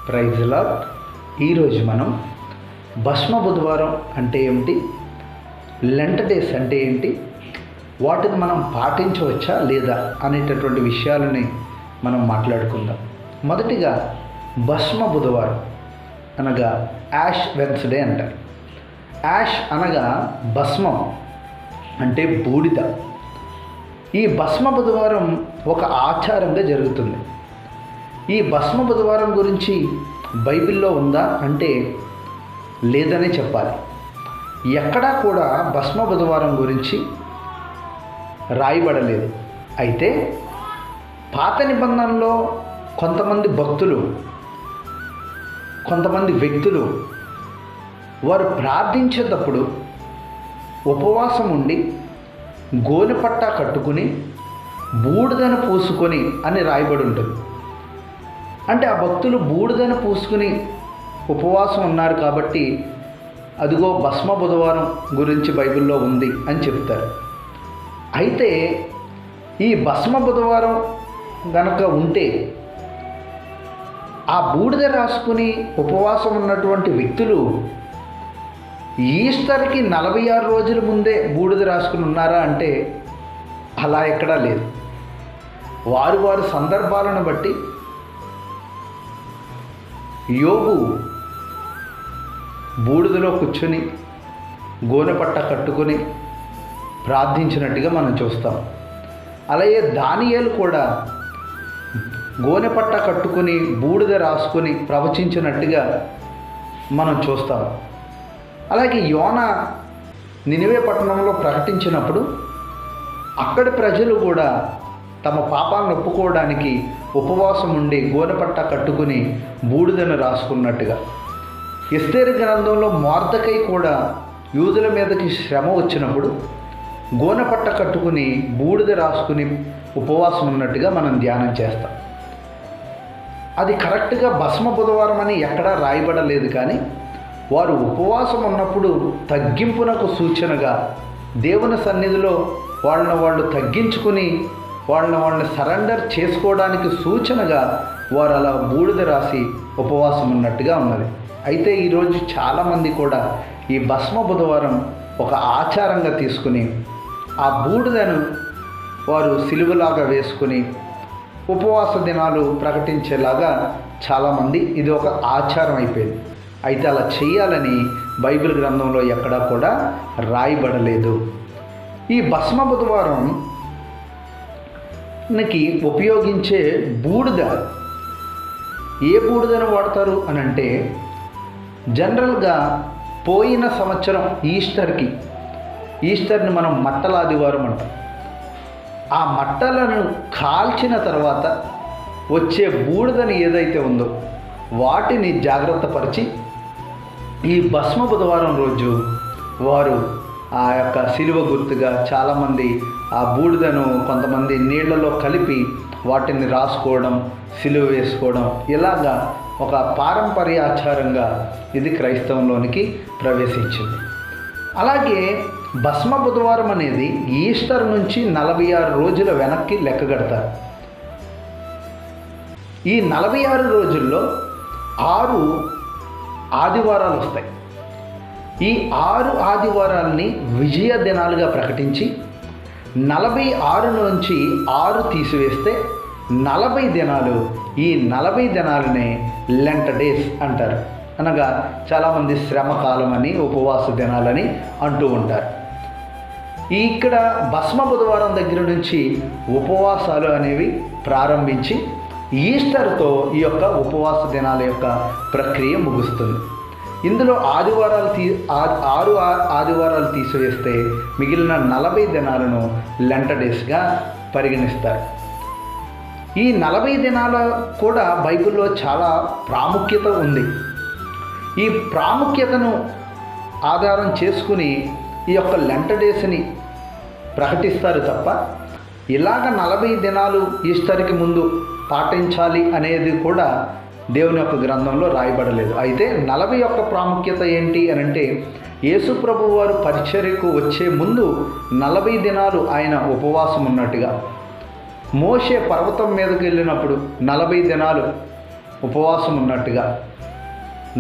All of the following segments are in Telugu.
Praise lord. ఈరోజు మనం భస్మ బుధవారం అంటే ఏమిటి, లెంట్ డేస్ అంటే ఏంటి, వాటిని మనం పాటించవచ్చా లేదా అనేటటువంటి విషయాలని మనం మాట్లాడుకుందాం. మొదటిగా భస్మ బుధవారం అనగా యాష్ వెన్స్డే అంటారు. యాష్ అనగా భస్మం అంటే బూడిద. ఈ భస్మ బుధవారం ఒక ఆచారంగా జరుగుతుంది. ఈ భస్మ బుధవారం గురించి బైబిల్లో ఉందా అంటే లేదనే చెప్పాలి. ఎక్కడా కూడా భస్మ బుధవారం గురించి రాయబడలేదు. అయితే పాత నిబంధనలో కొంతమంది భక్తులు, కొంతమంది వ్యక్తులు వారు ప్రార్థించేటప్పుడు ఉపవాసం ఉండి గోనెపట్ట కట్టుకుని బూడిదను పూసుకొని అని రాయబడి ఉంటుంది. అంటే ఆ భక్తులు బూడిదను పూసుకుని ఉపవాసం ఉన్నారు కాబట్టి అదిగో భస్మ బుధవారం గురించి బైబిల్లో ఉంది అని చెప్తారు. అయితే ఈ భస్మ బుధవారం గనక ఉంటే ఆ బూడిద రాసుకుని ఉపవాసం ఉన్నటువంటి వ్యక్తులు ఈస్టర్కి 46 రోజుల ముందే బూడిద రాసుకుని ఉన్నారా అంటే అలా ఎక్కడా లేదు. వారి సందర్భాలను బట్టి యోబు బూడిదలో కూర్చొని గోనెపట్ట కట్టుకొని ప్రార్థించినట్టుగా మనం చూస్తాం. అలాగే దానియేలు కూడా గోనెపట్ట కట్టుకొని బూడిద రాసుకొని ప్రవచించినట్టుగా మనం చూస్తాం. అలాగే యోనా నినివే పట్టణంలో ప్రకటించినప్పుడు అక్కడి ప్రజలు కూడా తమ పాపాలను ఒప్పుకోవడానికి ఉపవాసం ఉండి గోనెపట్ట కట్టుకుని బూడిదను రాసుకున్నట్టుగా. ఎస్తేరు గ్రంథంలో మొర్దెకై కూడా యూదుల మీదకి శ్రమ వచ్చినప్పుడు గోనెపట్ట కట్టుకుని బూడిద రాసుకుని ఉపవాసం ఉన్నట్టుగా మనం ధ్యానం చేస్తాం. అది కరెక్ట్గా భస్మ బుధవారం అని ఎక్కడా రాయబడలేదు. కానీ వారు ఉపవాసం ఉన్నప్పుడు తగ్గింపునకు సూచనగా దేవుని సన్నిధిలో వాళ్ళు తగ్గించుకుని వాళ్ళని సరెండర్ చేసుకోవడానికి సూచనగా వారు అలా బూడిద రాసి ఉపవాసం ఉన్నట్టుగా ఉన్నది. అయితే ఈరోజు చాలామంది కూడా ఈ భస్మ బుధవారం ఒక ఆచారంగా తీసుకుని ఆ బూడిదను వారు సిలువలాగా వేసుకుని ఉపవాస దినాలు ప్రకటించేలాగా చాలామంది ఇది ఒక ఆచారం అయిపోయింది. అయితే అలా చేయాలని బైబిల్ గ్రంథంలో ఎక్కడా కూడా రాయబడలేదు. ఈ భస్మ బుధవారం ఉపయోగించే బూడిద ఏ బూడిదను వాడతారు అని అంటే జనరల్గా పోయిన సంవత్సరం ఈస్టర్ని మనం మట్టల ఆదివారం అంటాం. ఆ మట్టలను కాల్చిన తర్వాత వచ్చే బూడిదని ఏదైతే ఉందో వాటిని జాగ్రత్తపరిచి ఈ భస్మ బుధవారం రోజు వారు ఆ యొక్క సిలువ గుర్తుగా చాలామంది ఆ బూడిదను కొంతమంది నీళ్లలో కలిపి వాటిని రాసుకోవడం, సిలువ వేసుకోవడం, ఇలాగా ఒక పారంపర్యాచారంగా ఇది క్రైస్తవంలోనికి ప్రవేశించింది. అలాగే భస్మ బుధవారం అనేది ఈస్టర్ నుంచి 46 రోజుల వెనక్కి లెక్కగడతారు. ఈ 46 రోజుల్లో 6 ఆదివారాలు వస్తాయి. ఈ 6 ఆదివారాలని విజయ దినాలుగా ప్రకటించి 46 నుంచి 6 తీసివేస్తే 40 దినాలు, ఈ 40 దినాలనే లెంట్ డేస్ అంటారు. అనగా చాలామంది శ్రమకాలం అని, ఉపవాస దినాలని అంటూ ఉంటారు. ఇక్కడ భస్మ బుధవారం దగ్గర నుంచి ఉపవాసాలు అనేవి ప్రారంభించి ఈస్టర్తో ఈ యొక్క ఉపవాస దినాల యొక్క ప్రక్రియ ముగుస్తుంది. ఇందులో 6 ఆదివారాలు తీసివేస్తే మిగిలిన 40 దినాలను లెంట్ డేస్గా పరిగణిస్తారు. ఈ 40 దినాల కూడా బైబిల్లో చాలా ప్రాముఖ్యత ఉంది. ఈ ప్రాముఖ్యతను ఆధారం చేసుకుని ఈ యొక్క లెంట్ డేస్ని ప్రకటిస్తారు తప్ప ఇలాగ 40 దినాలు ఈస్టర్కి ముందు పాటించాలి అనేది కూడా దేవుని యొక్క గ్రంథంలో రాయబడలేదు. అయితే 40 యొక్క ప్రాముఖ్యత ఏంటి అని అంటే యేసు ప్రభువు వారు పరిచర్యకు వచ్చే ముందు 40 దినాలు ఆయన ఉపవాసం ఉన్నట్టుగా, మోషే పర్వతం మీదకి వెళ్ళినప్పుడు 40 దినాలు ఉపవాసం ఉన్నట్టుగా,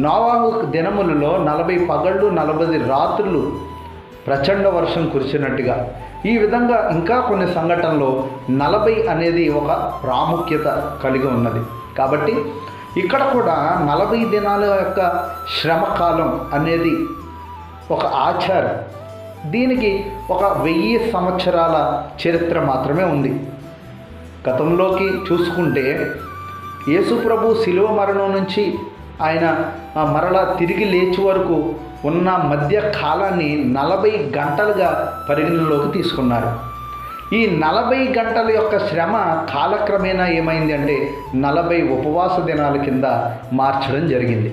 నోవాహు దినములలో 40 పగళ్ళు 40 రాత్రులు ప్రచండ వర్షం కురిచినట్టుగా, ఈ విధంగా ఇంకా కొన్ని సంఘటనలో 40 అనేది ఒక ప్రాముఖ్యత కలిగి ఉన్నది. కాబట్టి ఇక్కడ కూడా 40 దినాల యొక్క శ్రమకాలం అనేది ఒక ఆచారం. దీనికి ఒక 1000 సంవత్సరాల చరిత్ర మాత్రమే ఉంది. గతంలోకి చూసుకుంటే యేసు ప్రభు శిలువ మరణం నుంచి ఆయన మరలా తిరిగి లేచి వరకు ఉన్న మధ్య కాలాన్ని 40 గంటలుగా పరిగణలోకి తీసుకున్నారు. ఈ 40 గంటల యొక్క శ్రమ కాలక్రమేణా ఏమైంది అంటే 40 ఉపవాస దినాల కింద మార్చడం జరిగింది.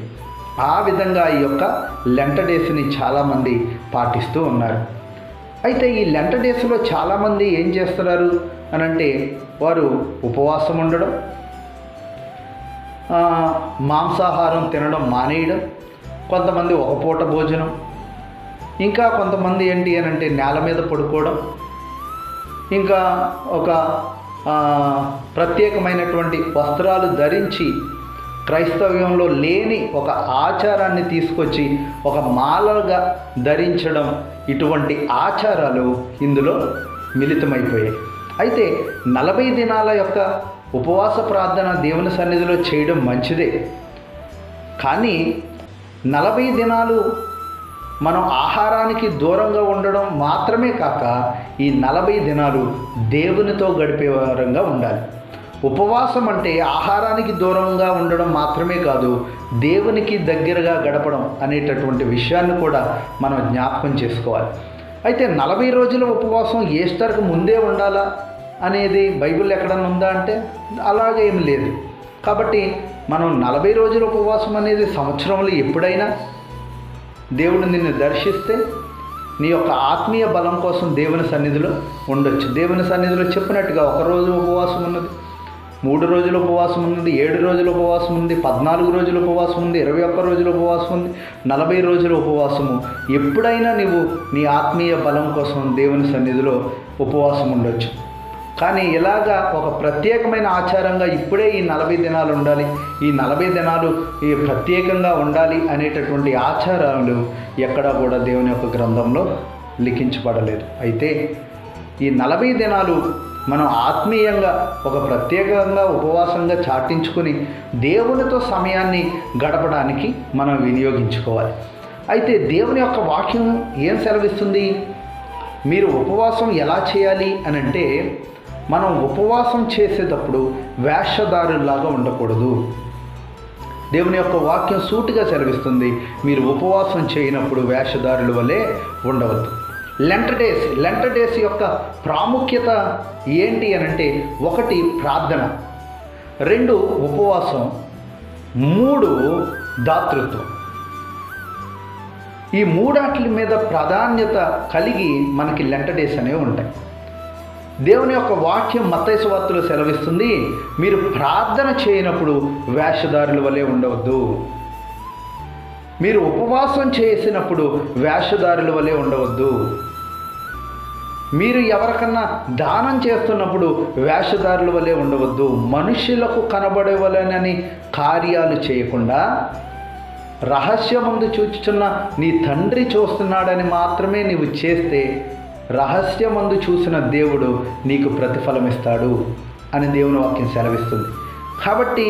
ఆ విధంగా ఈ యొక్క లెంట డేస్ని చాలామంది పాటిస్తూ ఉన్నారు. అయితే ఈ లెంట డేస్లో చాలామంది ఏం చేస్తున్నారు అని అంటే వారు ఉపవాసం ఉండడం, మాంసాహారం తినడం మానేయడం, కొంతమంది ఒక పూట భోజనం, ఇంకా కొంతమంది ఏంటి అని అంటే నేల మీద పడుకోవడం, ఇంకా ఒక ప్రత్యేకమైనటువంటి వస్త్రాలు ధరించి క్రైస్తవ్యంలో లేని ఒక ఆచారాన్ని తీసుకొచ్చి ఒక మాలగా ధరించడం, ఇటువంటి ఆచారాలు ఇందులో మిళితమైపోయాయి. అయితే 40 దినాల యొక్క ఉపవాస ప్రార్థన దేవుని సన్నిధిలో చేయడం మంచిదే, కానీ 40 దినాలు మనం ఆహారానికి దూరంగా ఉండడం మాత్రమే కాక ఈ 40 దినాలు దేవునితో గడిపే వారంగా ఉండాలి. ఉపవాసం అంటే ఆహారానికి దూరంగా ఉండడం మాత్రమే కాదు, దేవునికి దగ్గరగా గడపడం అనేటటువంటి విషయాన్ని కూడా మనం జ్ఞాపకం చేసుకోవాలి. అయితే 40 రోజుల ఉపవాసం ఈస్టర్కి ముందే ఉండాలా అనేది బైబిల్ ఎక్కడన్నా ఉందా అంటే అలాగే ఏం లేదు. కాబట్టి మనం 40 రోజుల ఉపవాసం అనేది సంవత్సరంలో ఎప్పుడైనా దేవుడు నిన్ను దర్శిస్తే నీ యొక్క ఆత్మీయ బలం కోసం దేవుని సన్నిధిలో ఉండొచ్చు. దేవుని సన్నిధిలో చెప్పినట్టుగా 1 రోజు ఉపవాసం ఉన్నది, 3 రోజుల ఉపవాసం ఉన్నది, 7 రోజుల ఉపవాసం ఉంది, 14 రోజుల ఉపవాసం ఉంది, 21 రోజుల ఉపవాసం ఉంది, 40 రోజుల ఉపవాసము. ఎప్పుడైనా నీవు నీ ఆత్మీయ బలం కోసం దేవుని సన్నిధిలో ఉపవాసం ఉండొచ్చు. కానీ ఇలాగా ఒక ప్రత్యేకమైన ఆచారంగా ఇప్పుడే ఈ 40 దినాలు ఉండాలి, ఈ 40 దినాలు ఈ ప్రత్యేకంగా ఉండాలి అనేటటువంటి ఆచారాలు ఎక్కడా కూడా దేవుని యొక్క గ్రంథంలో లిఖించబడలేదు. అయితే ఈ 40 దినాలు మనం ఆత్మీయంగా ఒక ప్రత్యేకంగా ఉపవాసంగా చాటించుకొని దేవునితో సమయాన్ని గడపడానికి మనం వినియోగించుకోవాలి. అయితే దేవుని యొక్క వాక్యం ఏం సెలవిస్తుంది? మీరు ఉపవాసం ఎలా చేయాలి అని అంటే, మనం ఉపవాసం చేసేటప్పుడు వేషధారులాగా ఉండకూడదు. దేవుని యొక్క వాక్యం సూటిగా సెలవిస్తుంది, మీరు ఉపవాసం చేయనప్పుడు వేషధారుల వలె ఉండవద్దు. లెంట డేస్ యొక్క ప్రాముఖ్యత ఏంటి అని అంటే, 1 ప్రార్థన, 2 ఉపవాసం, 3 దాతృత్వం. ఈ 3 మీద ప్రాధాన్యత కలిగి మనకి లెంట డేస్ అనేవి ఉంటాయి. దేవుని యొక్క వాక్యం మత్తయి సువార్తలో సెలవిస్తుంది, మీరు ప్రార్థన చేయనప్పుడు వేషధారుల వలె ఉండవద్దు. మీరు ఉపవాసం చేసినప్పుడు వేషధారుల వలె ఉండవద్దు. మీరు ఎవరికన్నా దానం చేస్తున్నప్పుడు వేషధారుల వలె ఉండవద్దు. మనుషులకు కనబడేవలనని కార్యాలు చేయకుండా రహస్యమందు చూచుచున్న నీ తండ్రి చూస్తున్నాడని మాత్రమే నీవు చేస్తే రహస్యమందు చూసిన దేవుడు నీకు ప్రతిఫలం ఇస్తాడు అని దేవుని వాక్యం సెలవిస్తుంది. కాబట్టి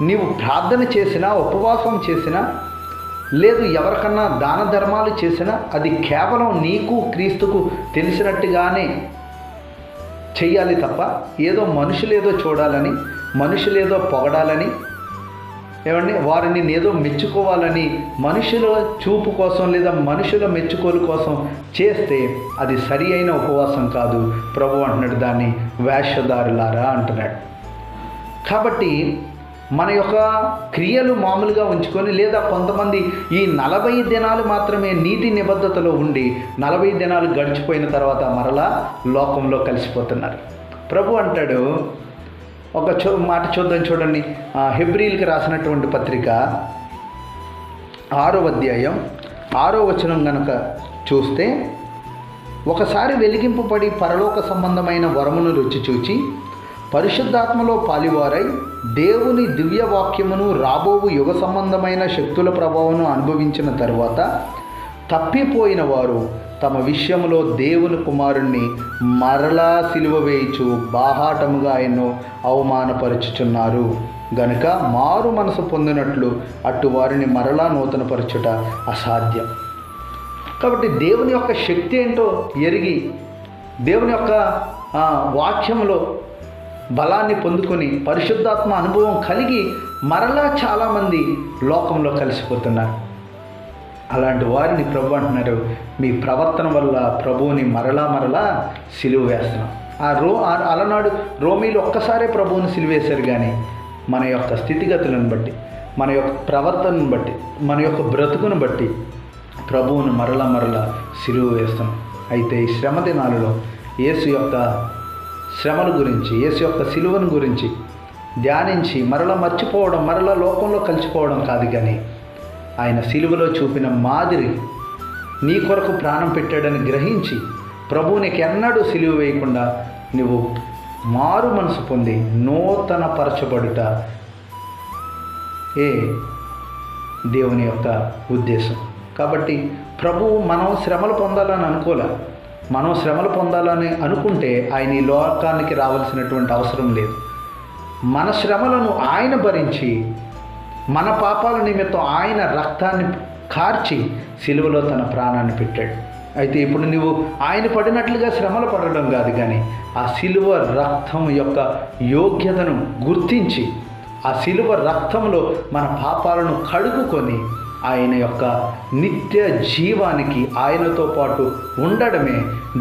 నీవు ప్రార్థన చేసినా, ఉపవాసం చేసినా, లేదు ఎవరికన్నా దాన ధర్మాలు చేసినా అది కేవలం నీకు క్రీస్తుకు తెలిసినట్టుగానే చెయ్యాలి తప్ప ఏదో మనుషులేదో చూడాలని, మనుషులేదో పొగడాలని, వారిని ఏదో మెచ్చుకోవాలని, మనుషుల చూపు కోసం లేదా మనుషుల మెచ్చుకోలు కోసం చేస్తే అది సరి అయిన ఉపవాసం కాదు. ప్రభు అంటున్నాడు దాన్ని వేషధారులారా అంటున్నాడు. కాబట్టి మన యొక్క క్రియలు మామూలుగా ఉంచుకొని, లేదా కొంతమంది ఈ 40 దినాలు మాత్రమే నీతి నిబద్ధతలో ఉండి 40 దినాలు గడిచిపోయిన తర్వాత మరలా లోకంలో కలిసిపోతున్నారు. ప్రభు అంటాడు, ఒక మాట చూద్దాం, చూడండి. హెబ్రీయులకు రాసినటువంటి పత్రిక 6వ అధ్యాయం 6వ వచనం గనక చూస్తే, ఒకసారి వెలిగింపబడి పరలోక సంబంధమైన వరమును రుచి చూచి పరిశుద్ధాత్మలో పాలివారై దేవుని దివ్యవాక్యమును రాబోవు యుగ సంబంధమైన శక్తుల ప్రభావం అనుభవించిన తరువాత తప్పిపోయిన వారు తమ విషయంలో దేవుని కుమారుణ్ణి మరలా సిలువ వేయిచు బాహాటముగా ఆయన్ను అవమానపరుచుచున్నారు గనుక మారు మనసు పొందినట్లు అటు వారిని మరలా నూతనపరచుట అసాధ్యం. కాబట్టి దేవుని యొక్క శక్తి ఏంటో ఎరిగి దేవుని యొక్క వాక్యంలో బలాన్ని పొందుకొని పరిశుద్ధాత్మ అనుభవం కలిగి మరలా చాలామంది లోకంలో కలిసిపోతున్నారు. అలాంటి వారిని ప్రభు అంటున్నారు, మీ ప్రవర్తన వల్ల ప్రభువుని మరలా సిలువ వేస్తున్నాం. అలనాడు రోమీలు ఒక్కసారే ప్రభువుని సిలువేశారు, కానీ మన యొక్క స్థితిగతులను బట్టి, మన యొక్క ప్రవర్తనను బట్టి, మన యొక్క బ్రతుకును బట్టి ప్రభువును మరలా సిలువ వేస్తున్నాం. అయితే ఈ శ్రమ దినాలలో యేసు యొక్క శ్రమల గురించి, యేసు యొక్క సిలువను గురించి ధ్యానించి మరలా మర్చిపోవడం, మరలా లోకంలో కలిసిపోవడం కాదు, కానీ ఆయన సిలువలో చూపిన మాదిరి నీ కొరకు ప్రాణం పెట్టాడని గ్రహించి ప్రభువు నీకు ఎన్నడూ సిలువ వేయకుండా నువ్వు మారు మనసు పొంది నూతన పరచబడుట దేవుని యొక్క ఉద్దేశం. కాబట్టి ప్రభువు మనం శ్రమలు పొందాలని అనుకోలే. మనం శ్రమలు పొందాలని అనుకుంటే ఆయన ఈ లోకానికి రావాల్సినటువంటి అవసరం లేదు. మన శ్రమలను ఆయన భరించి మన పాపాల నిమిత్తం ఆయన రక్తాన్ని కార్చి సిలువలో తన ప్రాణాన్ని పెట్టాడు. అయితే ఇప్పుడు నువ్వు ఆయన పడినట్లుగా శ్రమలు పడడం కాదు, కానీ ఆ సిలువ రక్తం యొక్క యోగ్యతను గుర్తించి ఆ సిలువ రక్తంలో మన పాపాలను కడుగుకొని ఆయన యొక్క నిత్య జీవానికి ఆయనతో పాటు ఉండడమే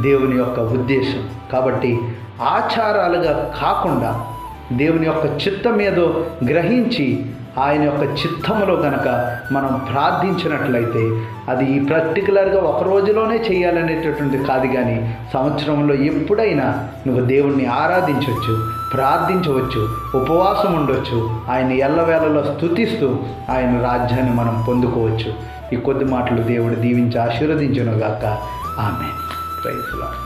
దేవుని యొక్క ఉద్దేశం. కాబట్టి ఆచారాలుగా కాకుండా దేవుని యొక్క చిత్తం ఏదో గ్రహించి ఆయన యొక్క చిత్తములో గనక మనం ప్రార్థించినట్లయితే అది పర్టికులర్గా ఒక రోజులోనే చేయాలనేటటువంటి కాదు, కానీ సంవత్సరంలో ఎప్పుడైనా నువ్వు దేవుణ్ణి ఆరాధించవచ్చు, ప్రార్థించవచ్చు, ఉపవాసం ఉండొచ్చు, ఆయన ఎల్లవేళలో స్తుతిస్తూ ఆయన రాజ్యాన్ని మనం పొందుకోవచ్చు. ఈ కొద్ది మాటలు దేవుడు దీవించి ఆశీర్వదించునుగాక. ఆమేన్. Praise lord.